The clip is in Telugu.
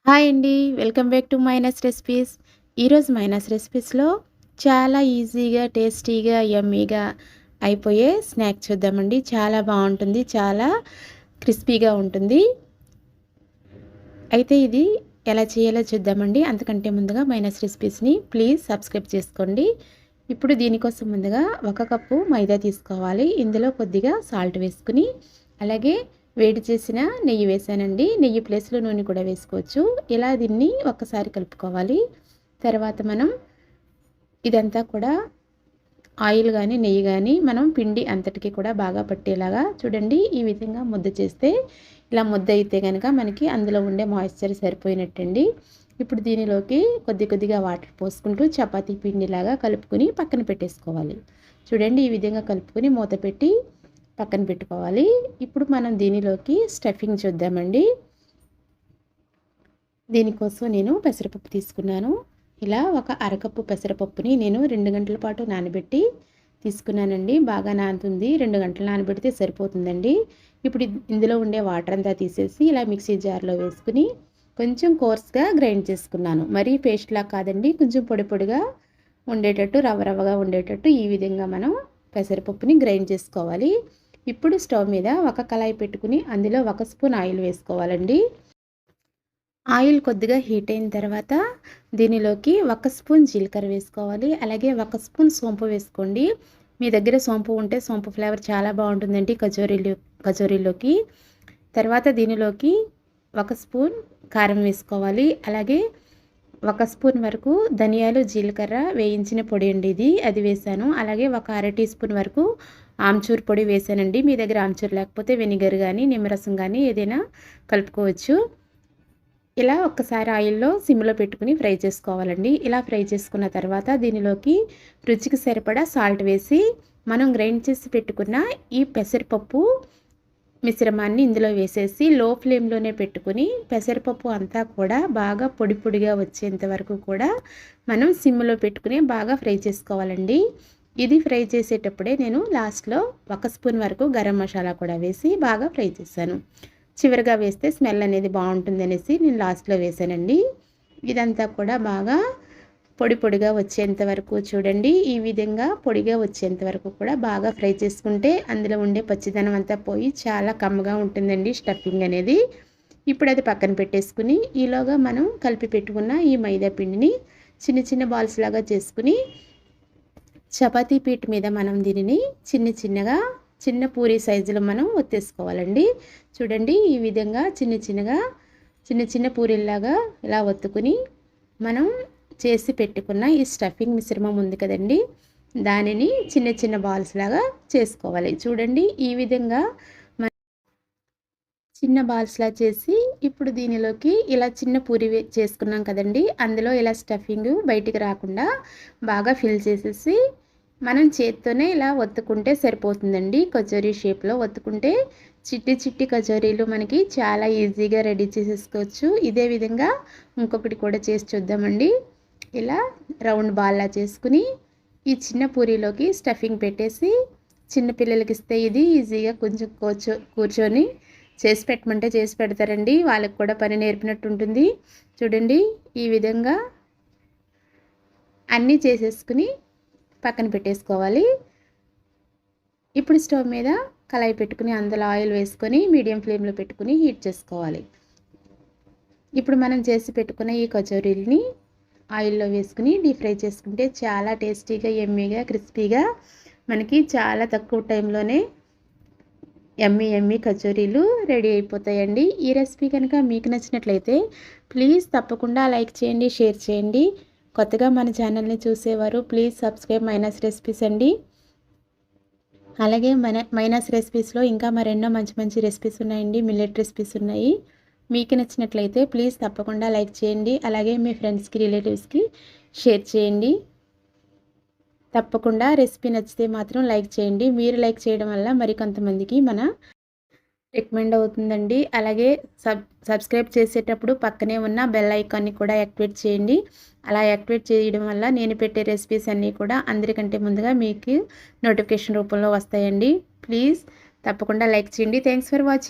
హాయ్ అండి. Welcome back to minus recipes. ఈరోజు మైనస్ రెసిపీస్‌లో చాలా ఈజీగా, టేస్టీగా, యమ్మీగా అయిపోయే స్నాక్ చూద్దామండి. చాలా బావుంటుంది. చాలా క్రిస్పీగా ఉంటుంది. అయితే ఇది ఎలా చేయాలో చూద్దామండి. అంతకంటే ముందుగా మైనస్ రెసిపీస్‌ని ప్లీజ్ సబ్స్క్రైబ్ చేసుకోండి. ఇప్పుడు దీనికోసం ముందుగా 1 కప్పు మైదా తీసుకోవాలి. ఇందులో కొద్దిగా సాల్ట్ వేసుకుని, అలాగే వేడి చేసిన నెయ్యి వేసానండి. నెయ్యి ప్లేస్‌లో నూనె కూడా వేసుకోవచ్చు. ఇలా దీన్ని ఒక్కసారి కలుపుకోవాలి. తర్వాత మనం ఇదంతా కూడా ఆయిల్ గానీ, నెయ్యి గానీ మనం పిండి అంతటికి కూడా బాగా పట్టేలాగా చూడండి. ఈ విధంగా ముద్ద చేస్తే ఇలా ముద్ద అయితే గనక మనకి అందులో ఉండే మాయిశ్చర్ సరిపోయినట్టండి. ఇప్పుడు దీనిలోకి కొద్దిగా వాటర్ పోసుకుంటూ చపాతీ పిండిలాగా కలుపుకొని పక్కన పెట్టేసుకోవాలి. చూడండి ఈ విధంగా కలుపుకొని మూత పెట్టి పక్కన పెట్టుకోవాలి. ఇప్పుడు మనం దీనిలోకి స్టఫింగ్ చూద్దామండి. దీనికోసం నేను పెసరపప్పు తీసుకున్నాను. ఇలా ఒక అరకప్పు పెసరపప్పుని నేను 2 గంటల పాటు నానబెట్టి తీసుకున్నానండి. బాగా నానుతుంది. 2 గంటలు నానబెడితే సరిపోతుందండి. ఇప్పుడు ఇందులో ఉండే వాటర్ అంతా తీసేసి ఇలా మిక్సీ జార్లో వేసుకుని కొంచెం కోర్స్గా గ్రైండ్ చేసుకున్నాను. మరీ పేస్ట్లా కాదండి, కొంచెం పొడి పొడిగా ఉండేటట్టు, రవ్వగా ఉండేటట్టు ఈ విధంగా మనం పెసరపప్పుని గ్రైండ్ చేసుకోవాలి. ఇప్పుడు స్టవ్ మీద ఒక కళాయి పెట్టుకుని అందులో 1 స్పూన్ ఆయిల్ వేసుకోవాలండి. ఆయిల్ కొద్దిగా హీట్ అయిన తర్వాత దీనిలోకి 1 స్పూన్ జీలకర్ర వేసుకోవాలి. అలాగే 1 స్పూన్ సోంపు వేసుకోండి. మీ దగ్గర సోంపు ఉంటే సోంపు ఫ్లేవర్ చాలా బాగుంటుందండి కచోరీలోకి. తర్వాత దీనిలోకి 1 స్పూన్ కారం వేసుకోవాలి. అలాగే 1 స్పూన్ వరకు ధనియాలు, జీలకర్ర వేయించిన పొడి అండి ఇది, అది వేసాను. అలాగే ఒక అర టీ స్పూన్ వరకు ఆమ్చూర్ పొడి వేసానండి. మీ దగ్గర ఆమ్చూర్ లేకపోతే వెనిగర్ కానీ, నిమ్మరసం కానీ ఏదైనా కలుపుకోవచ్చు. ఇలా ఒక్కసారి ఆయిల్లో సిమ్లో పెట్టుకుని ఫ్రై చేసుకోవాలండి. ఇలా ఫ్రై చేసుకున్న తర్వాత దీనిలోకి రుచికి సరిపడా సాల్ట్ వేసి మనం గ్రైండ్ చేసి పెట్టుకున్న ఈ పెసరపప్పు మిశ్రమాన్ని ఇందులో వేసేసి లో ఫ్లేమ్లోనే పెట్టుకుని పెసరపప్పు అంతా కూడా బాగా పొడి పొడిగా వచ్చేంత వరకు కూడా మనం సిమ్లో పెట్టుకుని బాగా ఫ్రై చేసుకోవాలండి. ఇది ఫ్రై చేసేటప్పుడే నేను లాస్ట్లో 1 స్పూన్ వరకు గరం మసాలా కూడా వేసి బాగా ఫ్రై చేశాను. చివరిగా వేస్తే స్మెల్ అనేది బాగుంటుందనేసి నేను లాస్ట్లో వేసానండి. ఇదంతా కూడా బాగా పొడి పొడిగా వచ్చేంత వరకు చూడండి. ఈ విధంగా పొడిగా వచ్చేంత వరకు కూడా బాగా ఫ్రై చేసుకుంటే అందులో ఉండే పచ్చిదనం అంతా పోయి చాలా కమ్మగా ఉంటుందండి స్టఫింగ్ అనేది. ఇప్పుడు అది పక్కన పెట్టేసుకుని ఈలోగా మనం కలిపి పెట్టుకున్న ఈ మైదా పిండిని చిన్న చిన్న బాల్స్ లాగా చేసుకుని చపాతీ పీట మీద మనం దీనిని చిన్న పూరీ సైజులో మనం ఒత్తేసుకోవాలండి. చూడండి ఈ విధంగా చిన్న పూరీల్లాగా ఇలా ఒత్తుకుని మనం చేసి పెట్టుకున్న ఈ స్టఫింగ్ మిశ్రమం ఉంది కదండి, దానిని చిన్న బాల్స్ లాగా చేసుకోవాలి. చూడండి ఈ విధంగా చిన్న బాల్స్లా చేసి ఇప్పుడు దీనిలోకి ఇలా చిన్న పూరి చేసుకున్నాం కదండి, అందులో ఇలా స్టఫింగ్ బయటికి రాకుండా బాగా ఫిల్ చేసేసి మనం చేత్తోనే ఇలా ఒత్తుకుంటే సరిపోతుందండి. కచోరీ షేప్లో ఒత్తుకుంటే చిట్టి కచోరీలు మనకి చాలా ఈజీగా రెడీ చేసేసుకోవచ్చు. ఇదే విధంగా ఇంకొకటి కూడా చేసి చూద్దామండి. ఇలా రౌండ్ బాల్లా చేసుకుని ఈ చిన్న పూరీలోకి స్టఫింగ్ పెట్టేసి చిన్నపిల్లలకి ఇస్తే ఇది ఈజీగా కొంచెం కూర్చొని చేసి పెట్టమంటే చేసి పెడతారండి. వాళ్ళకి కూడా పని నేర్పినట్టు ఉంటుంది. చూడండి ఈ విధంగా అన్నీ చేసేసుకుని పక్కన పెట్టేసుకోవాలి. ఇప్పుడు స్టవ్ మీద కళాయి పెట్టుకుని అందులో ఆయిల్ వేసుకొని మీడియం ఫ్లేమ్లో పెట్టుకుని హీట్ చేసుకోవాలి. ఇప్పుడు మనం చేసి పెట్టుకున్న ఈ కచోరీని ఆయిల్లో వేసుకుని డీప్ ఫ్రై చేసుకుంటే చాలా టేస్టీగా, యమ్మీగా, క్రిస్పీగా మనకి చాలా తక్కువ టైంలోనే యమ్మీ కచోరీలు రెడీ అయిపోతాయండి. ఈ రెసిపీ కనుక మీకు నచ్చినట్లయితే ప్లీజ్ తప్పకుండా లైక్ చేయండి, షేర్ చేయండి. కొత్తగా మన ఛానల్ని చూసేవారు ప్లీజ్ సబ్స్క్రైబ్ మైనస్ రెసిపీస్ అండి. అలాగే మైనస్ రెసిపీస్లో ఇంకా మరెన్నో మంచి రెసిపీస్ ఉన్నాయండి. మిల్లెట్ రెసిపీస్ ఉన్నాయి. మీకు నచ్చినట్లయితే ప్లీజ్ తప్పకుండా లైక్ చేయండి. అలాగే మీ ఫ్రెండ్స్కి, రిలేటివ్స్కి షేర్ చేయండి. తప్పకుండా రెసిపీ నచ్చితే మాత్రం లైక్ చేయండి. మీరు లైక్ చేయడం వల్ల మరికొంతమందికి మన రికమెండ్ అవుతుందండి. అలాగే సబ్స్క్రైబ్ చేసేటప్పుడు పక్కనే ఉన్న బెల్ ఐకాన్ని కూడా యాక్టివేట్ చేయండి. అలా యాక్టివేట్ చేయడం వల్ల నేను పెట్టే రెసిపీస్ అన్నీ కూడా అందరికంటే ముందుగా మీకు నోటిఫికేషన్ రూపంలో వస్తాయండి. ప్లీజ్ తప్పకుండా లైక్ చేయండి. Thanks for watching.